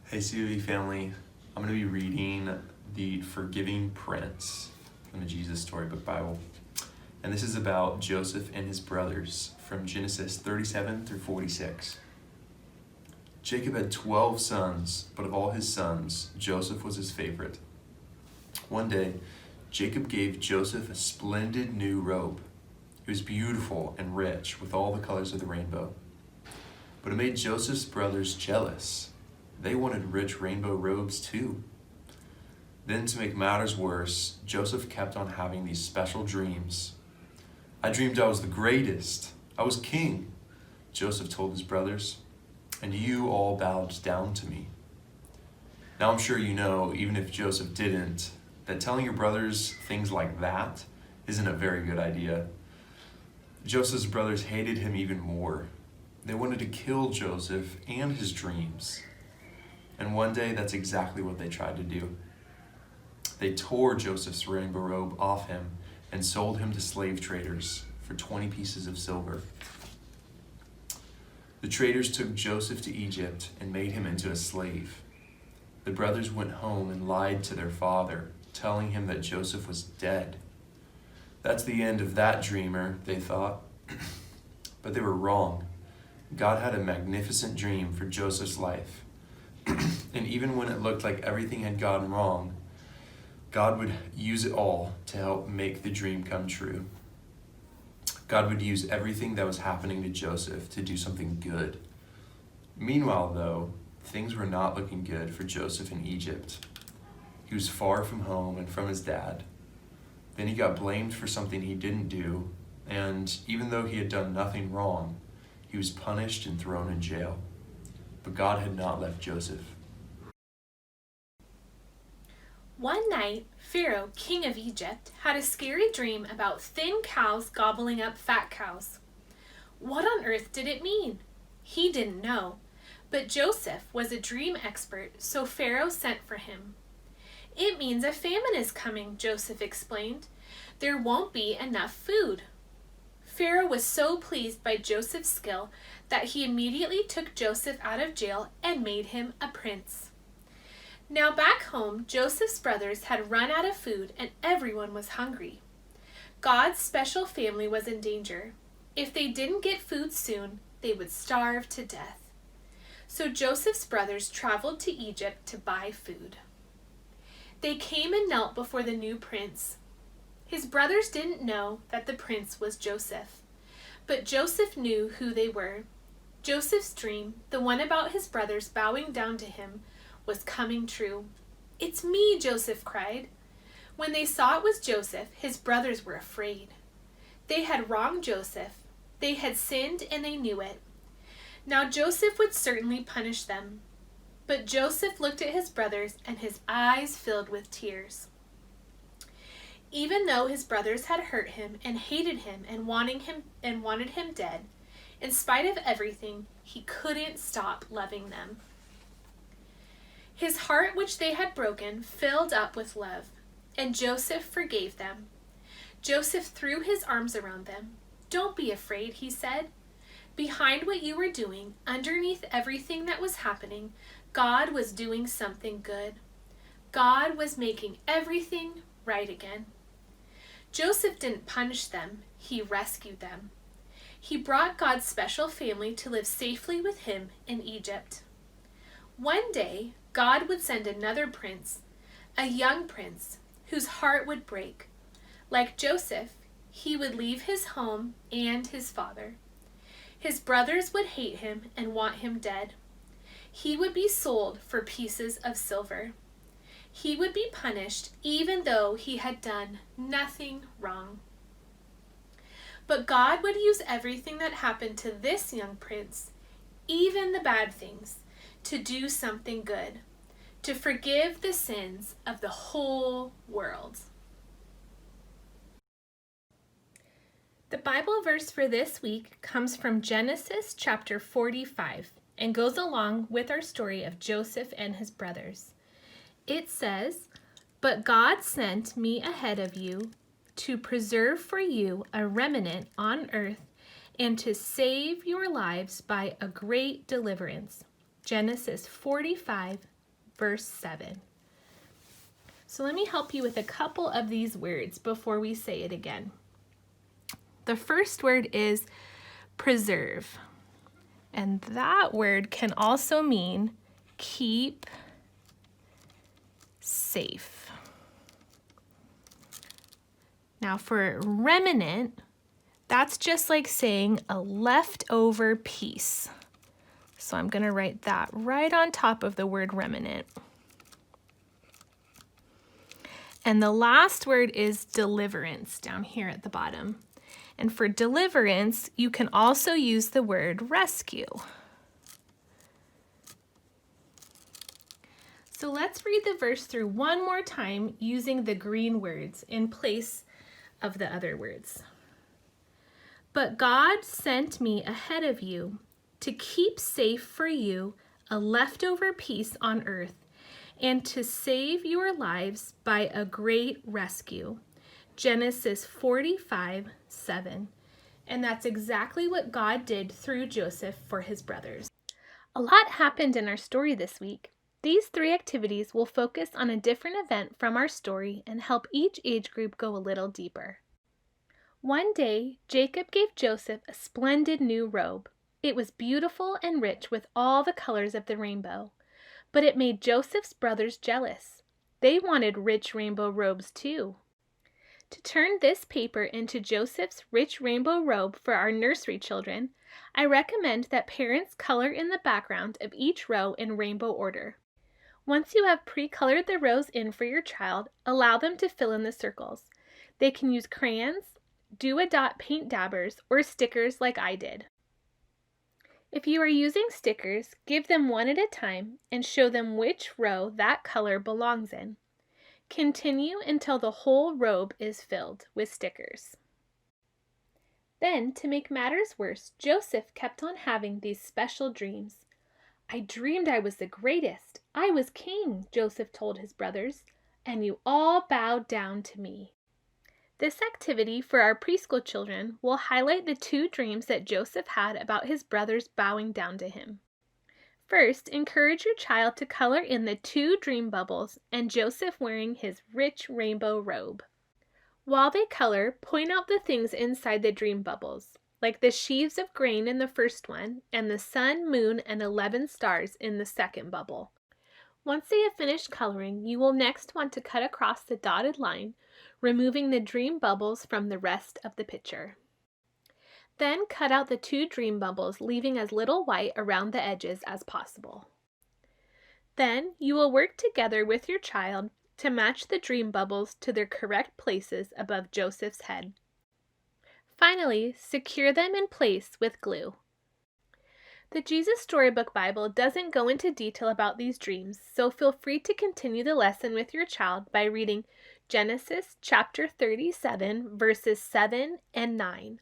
Hey COV family, I'm going to be reading the Forgiving Prince from the Jesus Storybook Bible. And this is about Joseph and his brothers from Genesis 37 through 46. Jacob had 12 sons, but of all his sons, Joseph was his favorite. One day, Jacob gave Joseph a splendid new robe. It was beautiful and rich with all the colors of the rainbow. But it made Joseph's brothers jealous. They wanted rich rainbow robes too. Then, to make matters worse, Joseph kept on having these special dreams. I dreamed I was the greatest. I was king, Joseph told his brothers, and you all bowed down to me. Now I'm sure you know, even if Joseph didn't, that telling your brothers things like that isn't a very good idea. Joseph's brothers hated him even more. They wanted to kill Joseph and his dreams. And one day, that's exactly what they tried to do. They tore Joseph's rainbow robe off him and sold him to slave traders for 20 pieces of silver. The traders took Joseph to Egypt and made him into a slave. The brothers went home and lied to their father, telling him that Joseph was dead. That's the end of that dreamer, they thought. But they were wrong. God had a magnificent dream for Joseph's life. And even when it looked like everything had gone wrong, God would use it all to help make the dream come true. God would use everything that was happening to Joseph to do something good. Meanwhile, though, things were not looking good for Joseph in Egypt. He was far from home and from his dad. Then he got blamed for something he didn't do, and even though he had done nothing wrong, he was punished and thrown in jail. But God had not left Joseph. One night, Pharaoh, king of Egypt, had a scary dream about thin cows gobbling up fat cows. What on earth did it mean? He didn't know, but Joseph was a dream expert, so Pharaoh sent for him. It means a famine is coming, Joseph explained. There won't be enough food. Pharaoh was so pleased by Joseph's skill that he immediately took Joseph out of jail and made him a prince. Now back home, Joseph's brothers had run out of food and everyone was hungry. God's special family was in danger. If they didn't get food soon, they would starve to death. So Joseph's brothers traveled to Egypt to buy food. They came and knelt before the new prince. His brothers didn't know that the prince was Joseph, but Joseph knew who they were. Joseph's dream, the one about his brothers bowing down to him, was coming true. "It's me," Joseph cried. When they saw it was Joseph, his brothers were afraid. They had wronged Joseph. They had sinned and they knew it. Now Joseph would certainly punish them. But Joseph looked at his brothers and his eyes filled with tears. Even though his brothers had hurt him and hated him and wanted him dead, in spite of everything, he couldn't stop loving them. His heart, which they had broken, filled up with love, and Joseph forgave them. Joseph threw his arms around them. "Don't be afraid," he said. "Behind what you were doing, underneath everything that was happening, God was doing something good. God was making everything right again." Joseph didn't punish them, he rescued them. He brought God's special family to live safely with him in Egypt. One day, God would send another prince, a young prince, whose heart would break. Like Joseph, he would leave his home and his father. His brothers would hate him and want him dead. He would be sold for pieces of silver. He would be punished even though he had done nothing wrong. But God would use everything that happened to this young prince, even the bad things, to do something good, to forgive the sins of the whole world. The Bible verse for this week comes from Genesis chapter 45 and goes along with our story of Joseph and his brothers. It says, "But God sent me ahead of you to preserve for you a remnant on earth and to save your lives by a great deliverance." Genesis 45, verse 7. So let me help you with a couple of these words before we say it again. The first word is preserve. And that word can also mean keep safe. Now for remnant, that's just like saying a leftover piece. So I'm going to write that right on top of the word remnant. And the last word is deliverance down here at the bottom. And for deliverance, you can also use the word rescue. So let's read the verse through one more time using the green words in place of the other words. But God sent me ahead of you to keep safe for you a leftover piece on earth and to save your lives by a great rescue. Genesis 45:7. And that's exactly what God did through Joseph for his brothers. A lot happened in our story this week. These 3 activities will focus on a different event from our story and help each age group go a little deeper. One day, Jacob gave Joseph a splendid new robe. It was beautiful and rich with all the colors of the rainbow. But it made Joseph's brothers jealous. They wanted rich rainbow robes too. To turn this paper into Joseph's rich rainbow robe for our nursery children, I recommend that parents color in the background of each row in rainbow order. Once you have pre-colored the rows in for your child, allow them to fill in the circles. They can use crayons, do-a-dot paint dabbers, or stickers like I did. If you are using stickers, give them one at a time and show them which row that color belongs in. Continue until the whole robe is filled with stickers. Then, to make matters worse, Joseph kept on having these special dreams. I dreamed I was the greatest. I was king, Joseph told his brothers, and you all bowed down to me. This activity for our preschool children will highlight the 2 dreams that Joseph had about his brothers bowing down to him. First, encourage your child to color in the 2 dream bubbles and Joseph wearing his rich rainbow robe. While they color, point out the things inside the dream bubbles, like the sheaves of grain in the first one and the sun, moon, and 11 stars in the second bubble. Once they have finished coloring, you will next want to cut across the dotted line, removing the dream bubbles from the rest of the picture. Then cut out the 2 dream bubbles, leaving as little white around the edges as possible. Then you will work together with your child to match the dream bubbles to their correct places above Joseph's head. Finally, secure them in place with glue. The Jesus Storybook Bible doesn't go into detail about these dreams, so feel free to continue the lesson with your child by reading Genesis chapter 37, verses 7 and 9.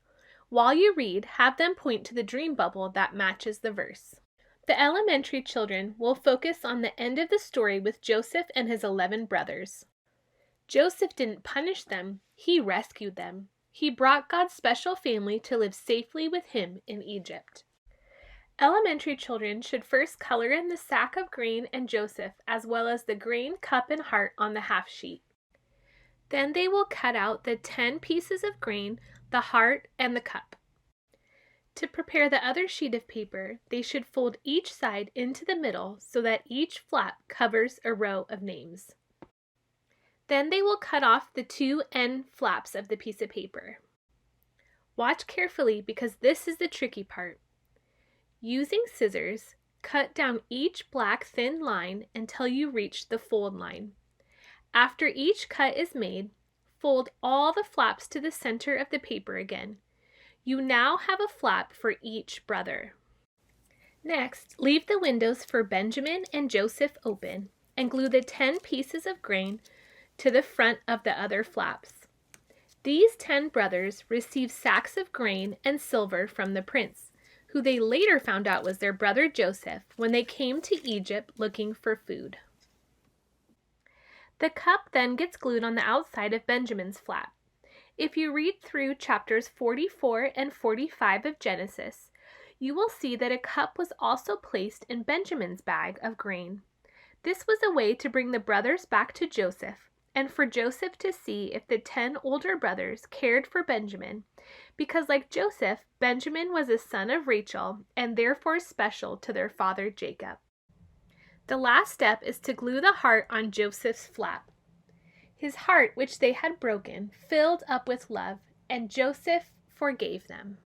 While you read, have them point to the dream bubble that matches the verse. The elementary children will focus on the end of the story with Joseph and his 11 brothers. Joseph didn't punish them, he rescued them. He brought God's special family to live safely with him in Egypt. Elementary children should first color in the sack of grain and Joseph, as well as the grain, cup, and heart on the half sheet. Then they will cut out the 10 pieces of grain, the heart, and the cup. To prepare the other sheet of paper, they should fold each side into the middle so that each flap covers a row of names. Then they will cut off the 2 end flaps of the piece of paper. Watch carefully because this is the tricky part. Using scissors, cut down each black thin line until you reach the fold line. After each cut is made, fold all the flaps to the center of the paper again. You now have a flap for each brother. Next, leave the windows for Benjamin and Joseph open and glue the 10 pieces of grain to the front of the other flaps. These 10 brothers received sacks of grain and silver from the prince, who they later found out was their brother Joseph when they came to Egypt looking for food. The cup then gets glued on the outside of Benjamin's flap. If you read through chapters 44 and 45 of Genesis, you will see that a cup was also placed in Benjamin's bag of grain. This was a way to bring the brothers back to Joseph, and for Joseph to see if the 10 older brothers cared for Benjamin, because like Joseph, Benjamin was a son of Rachel and therefore special to their father Jacob. The last step is to glue the heart on Joseph's flap. His heart, which they had broken, filled up with love, and Joseph forgave them.